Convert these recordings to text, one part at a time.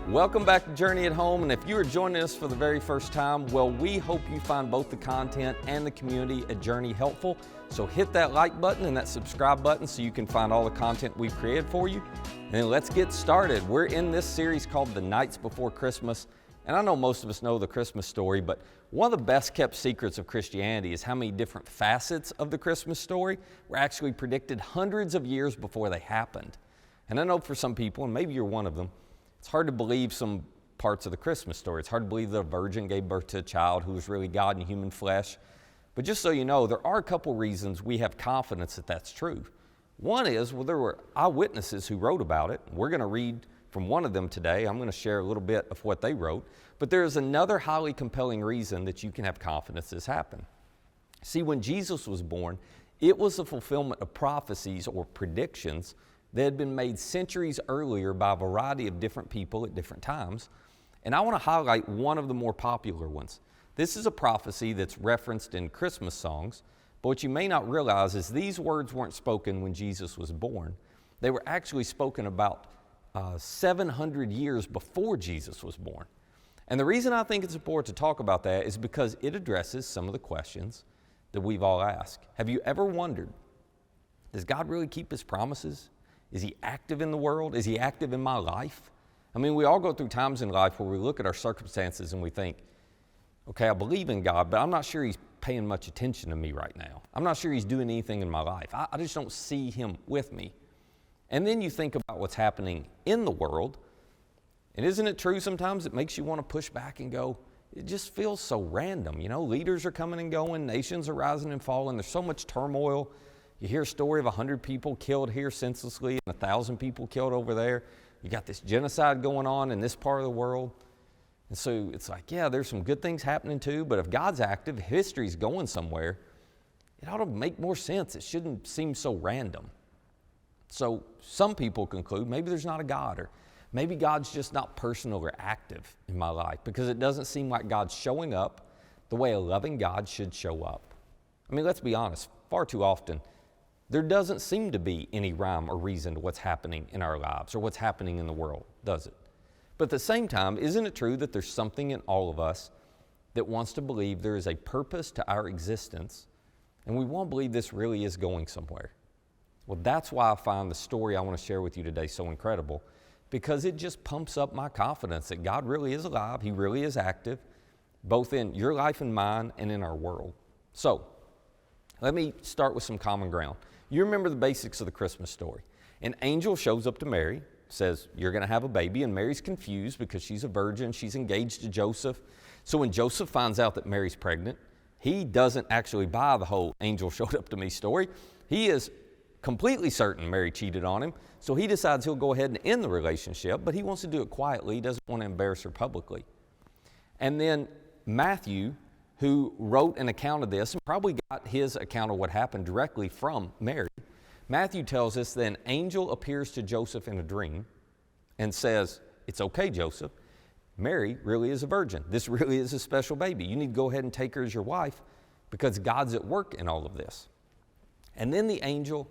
Welcome back to Journey at Home, and if you are joining us for the very first time, well, we hope you find both the content and the community at Journey helpful. So hit that like button and that subscribe button so you can find all the content we've created for you. And then let's get started. We're in this series called The Nights Before Christmas, and I know most of us know the Christmas story, but one of the best kept secrets of Christianity is how many different facets of the Christmas story were actually predicted hundreds of years before they happened. And I know for some people, and maybe you're one of them, it's hard to believe some parts of the Christmas story. It's hard to believe that a virgin gave birth to a child who was really God in human flesh. But just so you know, there are a couple reasons we have confidence that that's true. One is, well, there were eyewitnesses who wrote about it. We're going to read from one of them today. I'm going to share a little bit of what they wrote. But there is another highly compelling reason that you can have confidence this happened. See, when Jesus was born, it was a fulfillment of prophecies or predictions that had been made centuries earlier by a variety of different people at different times. And I want to highlight one of the more popular ones. This is a prophecy that's referenced in Christmas songs, but what you may not realize is these words weren't spoken when Jesus was born. They were actually spoken about 700 years before Jesus was born. And the reason I think it's important to talk about that is because it addresses some of the questions that we've all asked. Have you ever wondered, does God really keep his promises? Is he active in the world? Is he active in my life? I mean, we all go through times in life where we look at our circumstances and we think, okay, I believe in God, but I'm not sure he's paying much attention to me right now. I'm not sure he's doing anything in my life. I just don't see him with me. And then you think about what's happening in the world, and isn't it true sometimes it makes you want to push back and go, it just feels so random. You know, leaders are coming and going, nations are rising and falling, there's so much turmoil. You hear a story of 100 people killed here senselessly and 1,000 people killed over there. You got this genocide going on in this part of the world. And so it's like, yeah, there's some good things happening too, but if God's active, history's going somewhere, it ought to make more sense. It shouldn't seem so random. So some people conclude maybe there's not a God, or maybe God's just not personal or active in my life because it doesn't seem like God's showing up the way a loving God should show up. I mean, let's be honest, far too often, there doesn't seem to be any rhyme or reason to what's happening in our lives or what's happening in the world, does it? But at the same time, isn't it true that there's something in all of us that wants to believe there is a purpose to our existence, and we want to believe this really is going somewhere? Well, that's why I find the story I want to share with you today so incredible, because it just pumps up my confidence that God really is alive, he really is active, both in your life and mine and in our world. So, let me start with some common ground. You remember the basics of the Christmas story. An angel shows up to Mary, says, you're going to have a baby, and Mary's confused because she's a virgin, she's engaged to Joseph. So when Joseph finds out that Mary's pregnant, he doesn't actually buy the whole angel showed up to me story. He is completely certain Mary cheated on him, so he decides he'll go ahead and end the relationship, but he wants to do it quietly. He doesn't want to embarrass her publicly. And then Matthew, who wrote an account of this and probably got his account of what happened directly from Mary, Matthew tells us that an angel appears to Joseph in a dream and says, it's okay, Joseph, Mary really is a virgin. This really is a special baby. You need to go ahead and take her as your wife because God's at work in all of this. And then the angel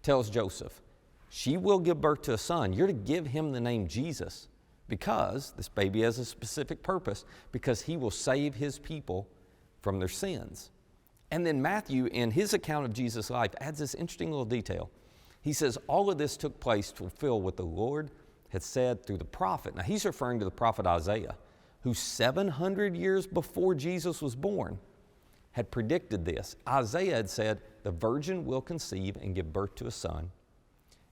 tells Joseph, she will give birth to a son. You're to give him the name Jesus, because this baby has a specific purpose, because he will save his people from their sins. And then Matthew, in his account of Jesus' life, adds this interesting little detail. He says, all of this took place to fulfill what the Lord had said through the prophet. Now, he's referring to the prophet Isaiah, who 700 years before Jesus was born had predicted this. Isaiah had said, the virgin will conceive and give birth to a son,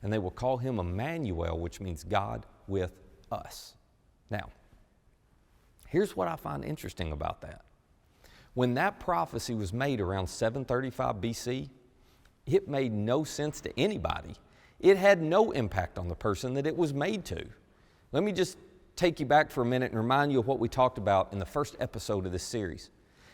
and they will call him Emmanuel, which means God with us. Now, here's what I find interesting about that. When that prophecy was made around 735 BC, it made no sense to anybody. It had no impact on the person that it was made to. Let me just take you back for a minute and remind you of what we talked about in the first episode of this series.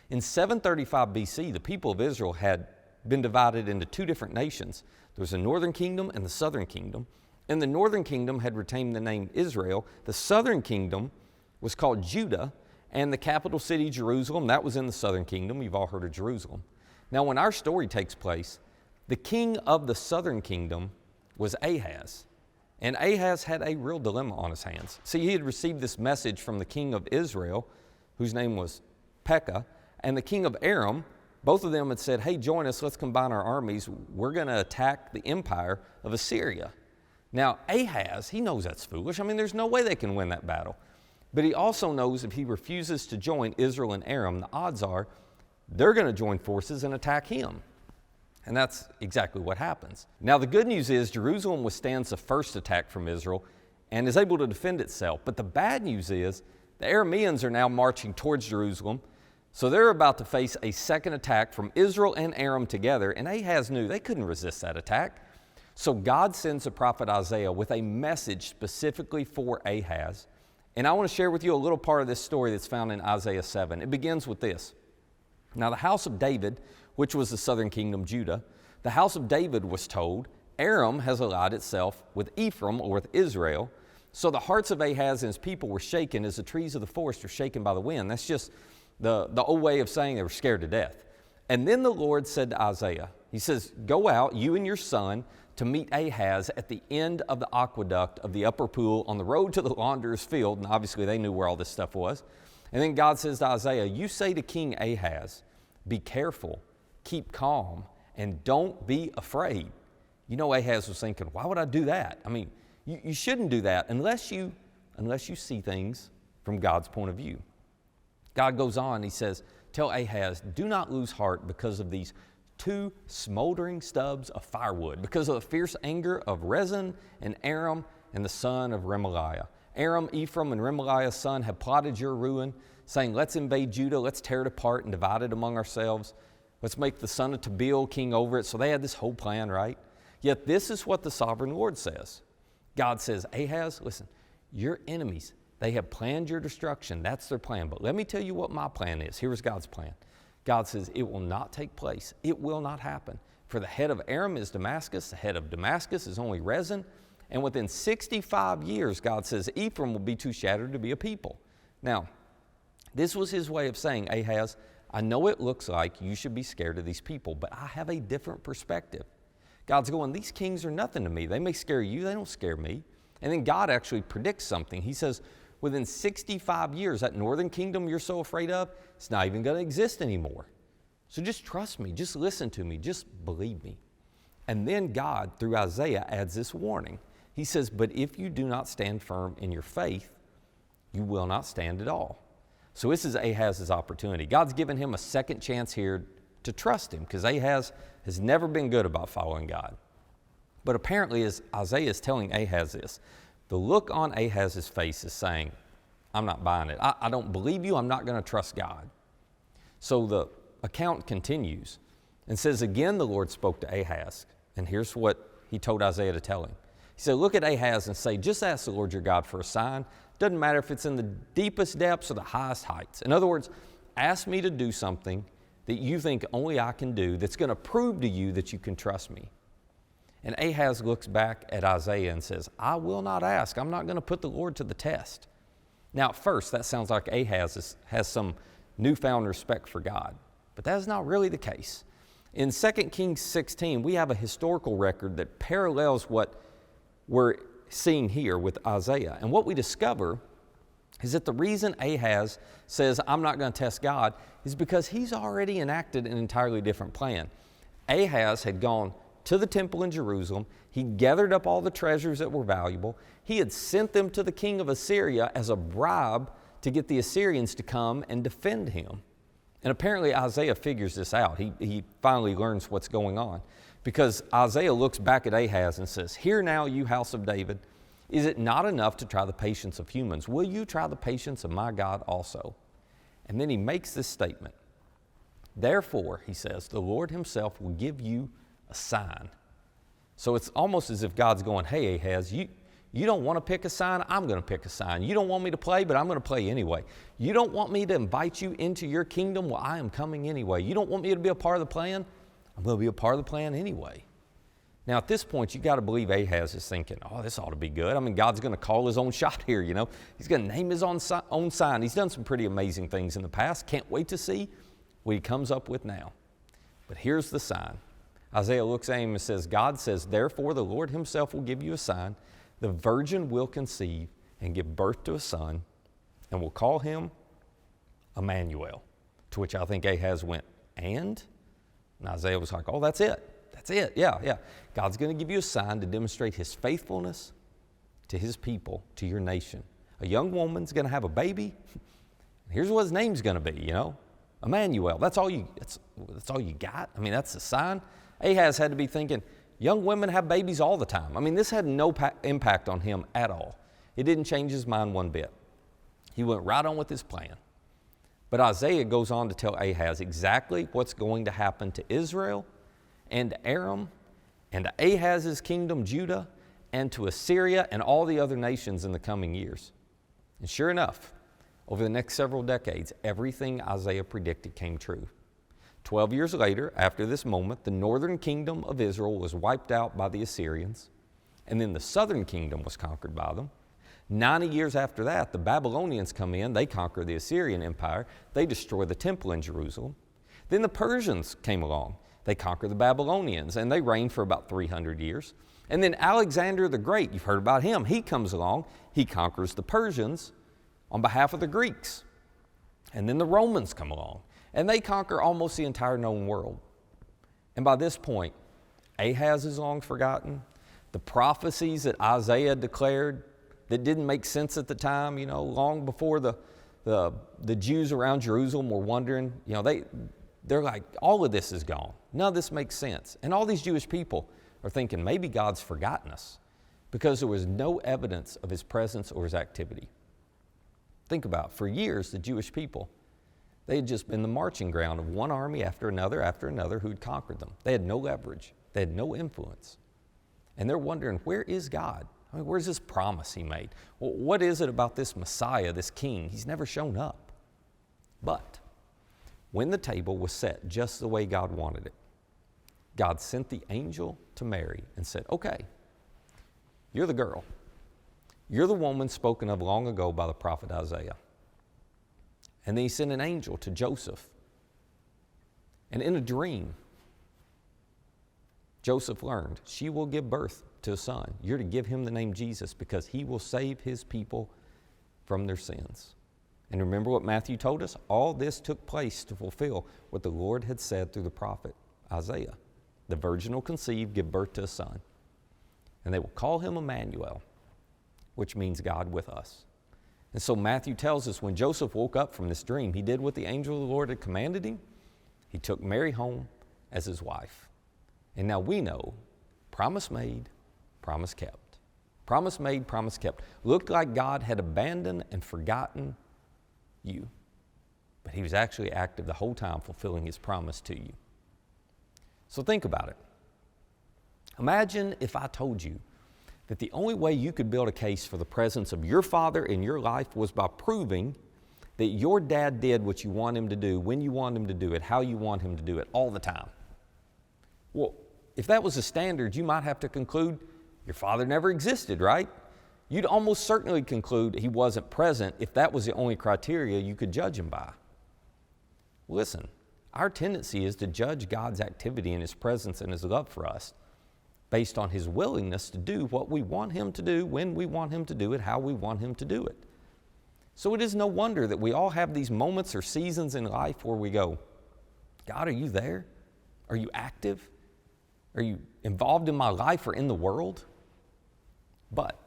In 735 BC, the people of Israel had been divided into two different nations. There was a northern kingdom and the southern kingdom. And the northern kingdom had retained the name Israel. The southern kingdom was called Judah, and the capital city, Jerusalem, that was in the southern kingdom. You've all heard of Jerusalem. Now, when our story takes place, the king of the southern kingdom was Ahaz. And Ahaz had a real dilemma on his hands. See, he had received this message from the king of Israel, whose name was Pekah, and the king of Aram. Both of them had said, hey, join us, let's combine our armies. We're going to attack the empire of Assyria. Now, Ahaz, he knows that's foolish. I mean, there's no way they can win that battle. But he also knows if he refuses to join Israel and Aram, the odds are they're going to join forces and attack him. And that's exactly what happens. Now, the good news is Jerusalem withstands the first attack from Israel and is able to defend itself. But the bad news is the Arameans are now marching towards Jerusalem, so they're about to face a second attack from Israel and Aram together, and Ahaz knew they couldn't resist that attack. So God sends the prophet Isaiah with a message specifically for Ahaz. And I want to share with you a little part of this story that's found in Isaiah 7. It begins with this. Now, the house of David, which was the southern kingdom, Judah, the house of David was told, Aram has allied itself with Ephraim, or with Israel. So the hearts of Ahaz and his people were shaken as the trees of the forest are shaken by the wind. That's just the old way of saying they were scared to death. And then the Lord said to Isaiah, he says, go out, you and your son, to meet Ahaz at the end of the aqueduct of the upper pool on the road to the launderer's field. And obviously they knew where all this stuff was. And then God says to Isaiah, you say to King Ahaz, be careful, keep calm, and don't be afraid. You know, Ahaz was thinking, why would I do that? I mean, you shouldn't do that unless you see things from God's point of view. God goes on, he says, tell Ahaz, do not lose heart because of these 2 smoldering stubs of firewood, because of the fierce anger of Rezin and Aram and the son of Remaliah. Aram, Ephraim, and Remaliah's son have plotted your ruin, saying, let's invade Judah, let's tear it apart and divide it among ourselves. Let's make the son of Tabeel king over it. So they had this whole plan, right? Yet this is what the sovereign Lord says. God says, Ahaz, listen, your enemies, they have planned your destruction. That's their plan. But let me tell you what my plan is. Here's God's plan. God says, it will not take place. It will not happen. For the head of Aram is Damascus. The head of Damascus is only Rezin. And within 65 years, God says, Ephraim will be too shattered to be a people. Now, this was his way of saying, Ahaz, I know it looks like you should be scared of these people, but I have a different perspective. God's going, these kings are nothing to me. They may scare you. They don't scare me. And then God actually predicts something. He says, within 65 years, that northern kingdom you're so afraid of, it's not even going to exist anymore. So just trust me. Just listen to me. Just believe me. And then God, through Isaiah, adds this warning. He says, but if you do not stand firm in your faith, you will not stand at all. So this is Ahaz's opportunity. God's given him a second chance here to trust him, because Ahaz has never been good about following God. But apparently, as Isaiah is telling Ahaz this, the look on Ahaz's face is saying, I'm not buying it. I don't believe you. I'm not going to trust God. So the account continues and says, again, the Lord spoke to Ahaz. And here's what he told Isaiah to tell him. He said, look at Ahaz and say, just ask the Lord your God for a sign. Doesn't matter if it's in the deepest depths or the highest heights. In other words, ask me to do something that you think only I can do that's going to prove to you that you can trust me. And Ahaz looks back at Isaiah and says, I will not ask. I'm not going to put the Lord to the test. Now, at first, that sounds like Ahaz has some newfound respect for God. But that is not really the case. In 2 Kings 16, we have a historical record that parallels what we're seeing here with Isaiah. And what we discover is that the reason Ahaz says, I'm not going to test God, is because he's already enacted an entirely different plan. Ahaz had gone to the temple in Jerusalem. He gathered up all the treasures that were valuable. He had sent them to the king of Assyria as a bribe to get the Assyrians to come and defend him. And apparently Isaiah figures this out. He finally learns what's going on, because Isaiah looks back at Ahaz and says, hear now, you house of David, is it not enough to try the patience of humans? Will you try the patience of my God also? And then he makes this statement. Therefore, he says, the Lord himself will give you a sign. So it's almost as if God's going, hey, Ahaz, you don't want to pick a sign? I'm going to pick a sign. You don't want me to play, but I'm going to play anyway. You don't want me to invite you into your kingdom? Well, I am coming anyway. You don't want me to be a part of the plan? I'm going to be a part of the plan anyway. Now, at this point, you got to believe Ahaz is thinking, oh, this ought to be good. I mean, God's going to call his own shot here, you know. He's going to name his own sign. He's done some pretty amazing things in the past. Can't wait to see what he comes up with now. But here's the sign. Isaiah looks at him and says, God says, therefore the Lord himself will give you a sign. The virgin will conceive and give birth to a son, and will call him Emmanuel. To which I think Ahaz went, and Isaiah was like, oh, that's it. That's it. Yeah. God's going to give you a sign to demonstrate his faithfulness to his people, to your nation. A young woman's going to have a baby. Here's what his name's going to be, Emmanuel. That's all you got? I mean, that's the sign. Ahaz had to be thinking, young women have babies all the time. I mean, this had no impact on him at all. It didn't change his mind one bit. He went right on with his plan. But Isaiah goes on to tell Ahaz exactly what's going to happen to Israel and to Aram and to Ahaz's kingdom, Judah, and to Assyria and all the other nations in the coming years. And sure enough, over the next several decades, everything Isaiah predicted came true. 12 years later, after this moment, the northern kingdom of Israel was wiped out by the Assyrians, and then the southern kingdom was conquered by them. 90 years after that, the Babylonians come in, they conquer the Assyrian Empire, they destroy the temple in Jerusalem. Then the Persians came along, they conquer the Babylonians, and they reigned for about 300 years. And then Alexander the Great, you've heard about him, he comes along, he conquers the Persians on behalf of the Greeks. And then the Romans come along, and they conquer almost the entire known world. And by this point, Ahaz is long forgotten. The prophecies that Isaiah declared that didn't make sense at the time, long before the Jews around Jerusalem were wondering, they're like, all of this is gone. None of this makes sense. And all these Jewish people are thinking, maybe God's forgotten us because there was no evidence of his presence or his activity. Think about it. For years, the Jewish people, they had just been the marching ground of one army after another who'd conquered them. They had no leverage. They had no influence. And they're wondering, where is God? I mean, where's this promise he made? Well, what is it about this Messiah, this king? He's never shown up. But when the table was set just the way God wanted it, God sent the angel to Mary and said, okay, you're the girl. You're the woman spoken of long ago by the prophet Isaiah. And then he sent an angel to Joseph. And in a dream, Joseph learned she will give birth to a son. You're to give him the name Jesus because he will save his people from their sins. And remember what Matthew told us? All this took place to fulfill what the Lord had said through the prophet Isaiah. The virgin will conceive, give birth to a son. And they will call him Emmanuel, which means God with us. And so Matthew tells us when Joseph woke up from this dream, he did what the angel of the Lord had commanded him. He took Mary home as his wife. And now we know, promise made, promise kept. Promise made, promise kept. Looked like God had abandoned and forgotten you. But he was actually active the whole time fulfilling his promise to you. So think about it. Imagine if I told you that the only way you could build a case for the presence of your father in your life was by proving that your dad did what you want him to do, when you want him to do it, how you want him to do it, all the time. Well, if that was a standard, you might have to conclude your father never existed, right? You'd almost certainly conclude he wasn't present if that was the only criteria you could judge him by. Listen, our tendency is to judge God's activity and his presence and his love for us based on his willingness to do what we want him to do, when we want him to do it, how we want him to do it. So it is no wonder that we all have these moments or seasons in life where we go, God, are you there? Are you active? Are you involved in my life or in the world? But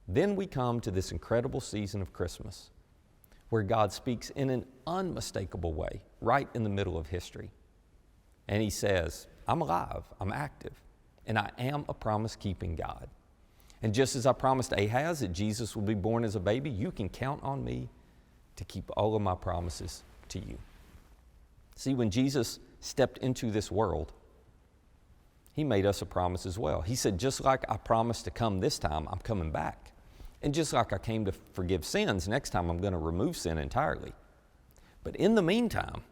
then we come to this incredible season of Christmas where God speaks in an unmistakable way right in the middle of history. And he says, I'm alive, I'm active, and I am a promise-keeping God. And just as I promised Ahaz that Jesus would be born as a baby, you can count on me to keep all of my promises to you. See, when Jesus stepped into this world, he made us a promise as well. He said, just like I promised to come this time, I'm coming back. And just like I came to forgive sins, next time I'm going to remove sin entirely. But in the meantime,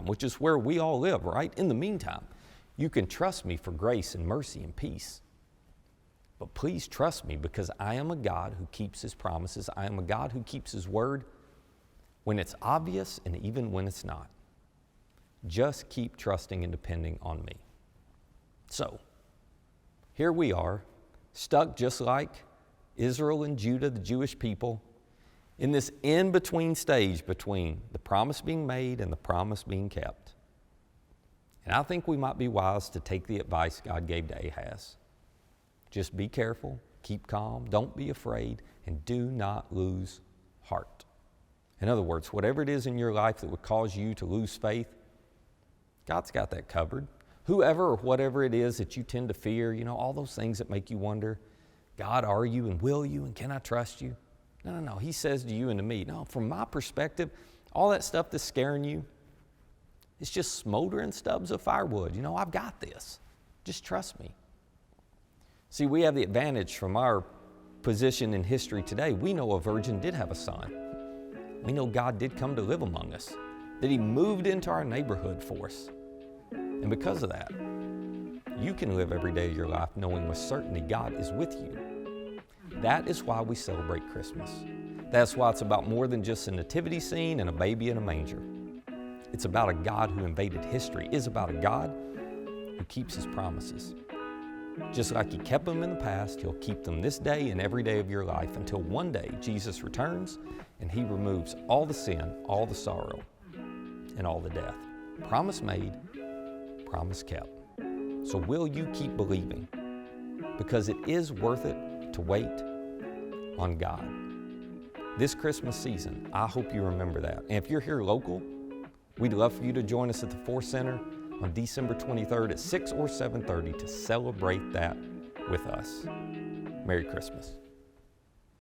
which is where we all live, right? In the meantime, you can trust me for grace and mercy and peace. But please trust me because I am a God who keeps his promises. I am a God who keeps his word when it's obvious and even when it's not. Just keep trusting and depending on me. So, here we are, stuck just like Israel and Judah, the Jewish people, in this in-between stage between the promise being made and the promise being kept. And I think we might be wise to take the advice God gave to Ahaz. Just be careful, keep calm, don't be afraid, and do not lose heart. In other words, whatever it is in your life that would cause you to lose faith, God's got that covered. Whoever or whatever it is that you tend to fear, all those things that make you wonder, God, are you and will you and can I trust you? No. He says to you and to me, no, from my perspective, all that stuff that's scaring you, it's just smoldering stubs of firewood. I've got this. Just trust me. See, we have the advantage from our position in history today. We know a virgin did have a son. We know God did come to live among us, that He moved into our neighborhood for us. And because of that, you can live every day of your life knowing with certainty God is with you. That is why we celebrate Christmas. That's why it's about more than just a nativity scene and a baby in a manger. It's about a God who invaded history. It's about a God who keeps His promises. Just like He kept them in the past, He'll keep them this day and every day of your life until one day Jesus returns and He removes all the sin, all the sorrow, and all the death. Promise made, promise kept. So will you keep believing? Because it is worth it to wait on God. This Christmas season, I hope you remember that. And if you're here local, we'd love for you to join us at the Force Center on December 23rd at 6 or 7:30 to celebrate that with us. Merry Christmas.